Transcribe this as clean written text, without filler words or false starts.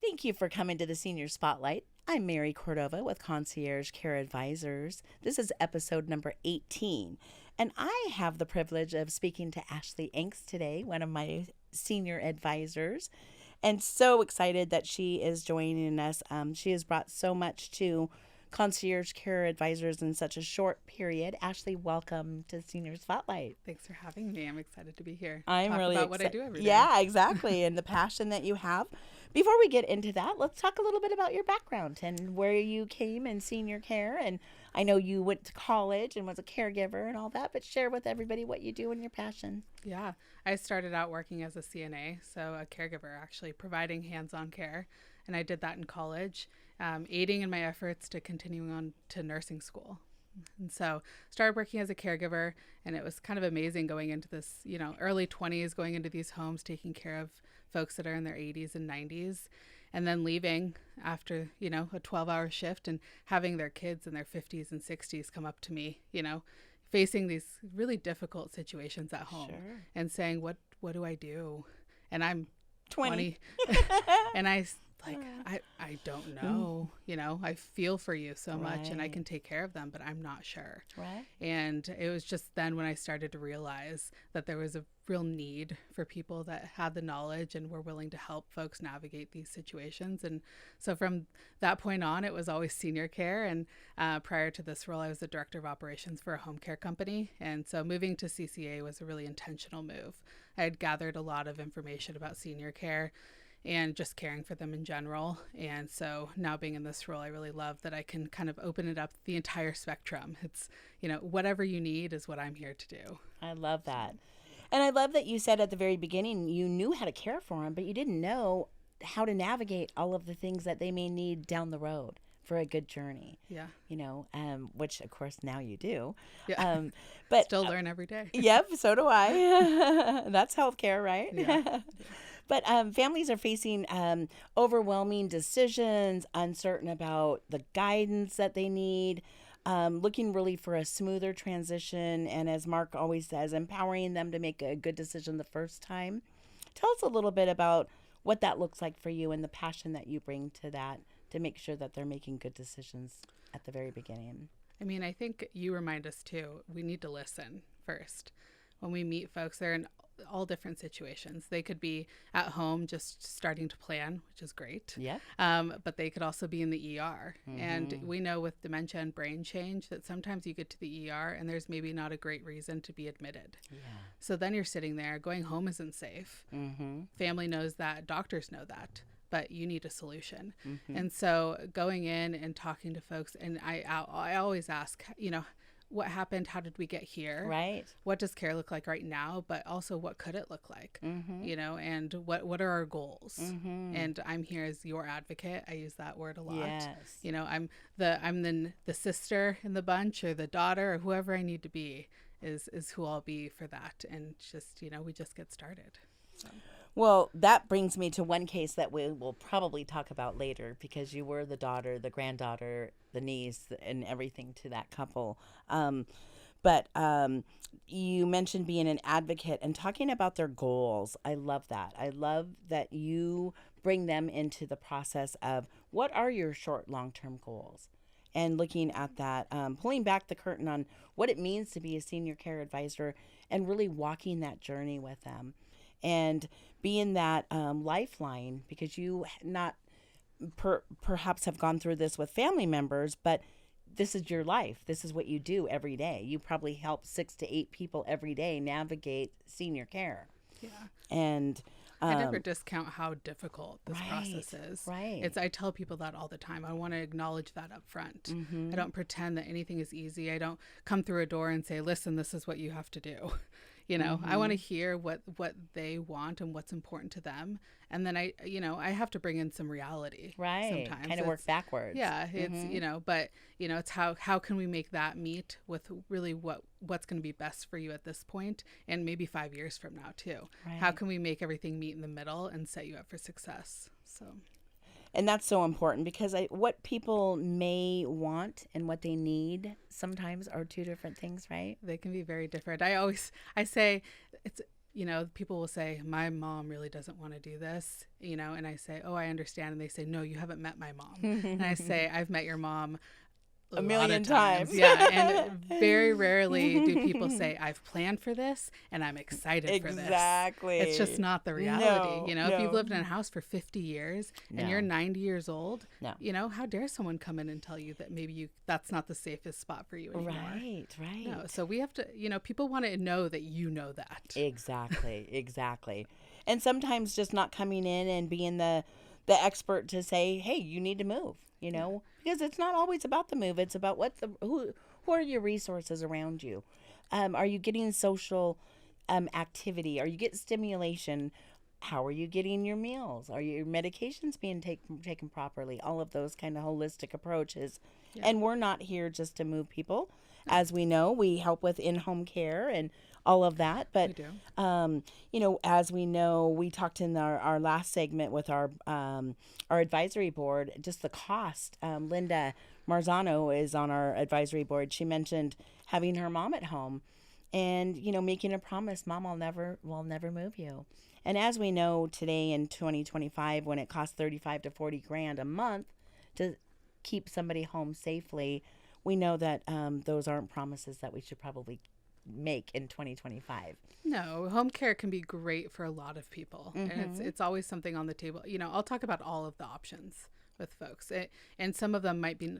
Thank you for coming to the Senior Spotlight. I'm Mary Cordova with Concierge Care Advisors. This is episode number 18, and I have the privilege of speaking to Ashley Angst today, one of my senior advisors, and so excited that she is joining us. She has brought so much to Concierge Care Advisors in such a short period. Ashley, welcome to Senior Spotlight. Thanks for having me. I'm excited to be here. I'm Talk really about what I do every day. Yeah, exactly, and the passion that you have. Before we get into that, let's talk a little bit about your background and where you came in senior care. And I know you went to college and was a caregiver and all that, but share with everybody what you do and your passion. Yeah, I started out working as a CNA, so a caregiver, actually providing hands-on care, and I did that in college, aiding in my efforts to continuing on to nursing school. And so started working as a caregiver, and it was kind of amazing going into this, early 20s, going into these homes, taking care of folks that are in their 80s and 90s, and then leaving after, a 12-hour shift and having their kids in their 50s and 60s come up to me, facing these really difficult situations at home. Sure. And saying, what do I do? And I'm 20. and I don't know, I feel for you so much and I can take care of them, but I'm not sure. Right. And it was just then when I started to realize that there was a real need for people that had the knowledge and were willing to help folks navigate these situations. And so from that point on, it was always senior care. And prior to this role, I was the director of operations for a home care company. And so moving to CCA was a really intentional move. I had gathered a lot of information about senior care and just caring for them in general. And so now being in this role, I really love that I can kind of open it up the entire spectrum. It's, whatever you need is what I'm here to do. I love that. And I love that you said at the very beginning you knew how to care for them, but you didn't know how to navigate all of the things that they may need down the road for a good journey. Yeah. Which of course now you do. Yeah. But still learn every day. Yep, so do I. That's healthcare, right? Yeah. But families are facing overwhelming decisions, uncertain about the guidance that they need, looking really for a smoother transition. And as Mark always says, empowering them to make a good decision the first time. Tell us a little bit about what that looks like for you and the passion that you bring to that to make sure that they're making good decisions at the very beginning. I mean, I think you remind us too, we need to listen first. When we meet folks, they're in all different situations. They could be at home just starting to plan, which is great. Yeah. But they could also be in the ER. Mm-hmm. And we know with dementia and brain change that sometimes you get to the ER and there's maybe not a great reason to be admitted. Yeah. So then you're sitting there, going home isn't safe. Mm-hmm. Family knows that, doctors know that, but you need a solution. Mm-hmm. And so going in and talking to folks, and I always ask, what happened? How did we get here? Right. What does care look like right now? But also, what could it look like? Mm-hmm. And what are our goals? Mm-hmm. And I'm here as your advocate. I use that word a lot. Yes. I'm the sister in the bunch or the daughter or whoever I need to be is who I'll be for that. And just, we just get started. So. Well, that brings me to one case that we will probably talk about later because you were the daughter, the granddaughter, the niece, and everything to that couple. But you mentioned being an advocate and talking about their goals. I love that. I love that you bring them into the process of what are your short, long-term goals? And looking at that, pulling back the curtain on what it means to be a senior care advisor and really walking that journey with them. And being that lifeline, because you not perhaps have gone through this with family members, but this is your life. This is what you do every day. You probably help 6 to 8 people every day navigate senior care. Yeah. And I never discount how difficult this process is. Right. I tell people that all the time. I want to acknowledge that up front. Mm-hmm. I don't pretend that anything is easy. I don't come through a door and say, listen, this is what you have to do. Mm-hmm. I want to hear what they want and what's important to them. And then I have to bring in some reality. Right. Sometimes. Kind of work backwards. Yeah. It's, Mm-hmm. But it's how can we make that meet with really what's going to be best for you at this point and maybe 5 years from now too. Right. How can we make everything meet in the middle and set you up for success? So. And that's so important because what people may want and what they need sometimes are two different things, right? They can be very different. I say it's, people will say, my mom really doesn't want to do this, and I say, oh, I understand. And they say, no, you haven't met my mom. And I say, I've met your mom a million times. Yeah. And very rarely do people say, I've planned for this and I'm excited for this. Exactly. It's just not the reality. No, If you've lived in a house for 50 years and you're 90 years old, no. How dare someone come in and tell you that maybe that's not the safest spot for you anymore. Right. No, so we have to, people want to know that you know that. Exactly. And sometimes just not coming in and being the expert to say, hey, you need to move, because it's not always about the move. It's about who are your resources around you? Are you getting social activity? Are you getting stimulation? How are you getting your meals? Are your medications being taken properly? All of those kind of holistic approaches. Yeah. And we're not here just to move people. As we know, we help with in-home care and all of that. But, as we know, we talked in our last segment with our advisory board, just the cost. Linda Marzano is on our advisory board. She mentioned having her mom at home and, making a promise, Mom, will never move you. And as we know today in 2025, when it costs $35 to $40,000 a month to keep somebody home safely, we know that those aren't promises that we should probably make in 2025. No, home care can be great for a lot of people. Mm-hmm. And it's always something on the table. I'll talk about all of the options with folks. And some of them might be